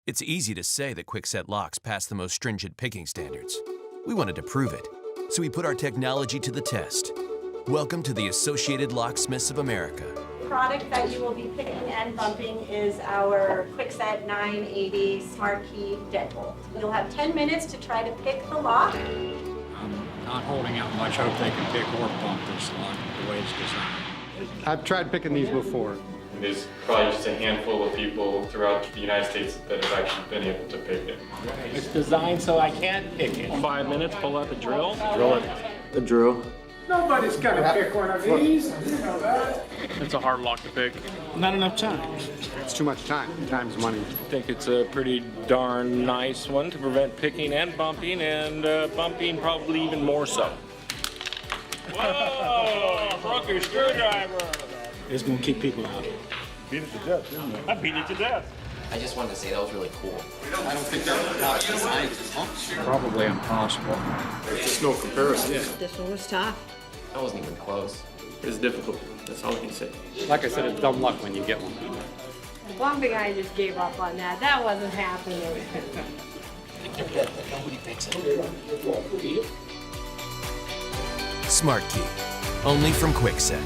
It's easy to say that Kwikset locks pass the most stringent picking standards. We wanted to prove it, so we put our technology to the test. Welcome to the Associated Locksmiths of America. The product that you will be picking and bumping is our Kwikset 980 SmartKey Deadbolt. You'll have 10 minutes to try to pick the lock. I'm not holding out much hope they can pick or bump this lock the way it's designed. I've tried picking these before. There's probably just a handful of people throughout the United States that have actually been able to pick it. It's designed so I can't pick it. 5 minutes, pull out the drill. Drill it. The drill. Nobody's gonna pick one of these. It's a hard lock to pick. Not enough time. It's too much time. Time's money. I think it's a pretty darn nice one to prevent picking and bumping bumping probably even more so. Whoa! Broke your screwdriver! It's gonna keep people out. Beat it to death, didn't it? I beat it to death. I just wanted to say that was really cool. I don't think that would rocket science, huh? Probably impossible. There's just no comparison. This one was tough. That wasn't even close. It's difficult. That's all I can say. Like I said, it's dumb luck when you get one. One guy just gave up on that. That wasn't happening. Nobody picks it. SmartKey, only from Kwikset.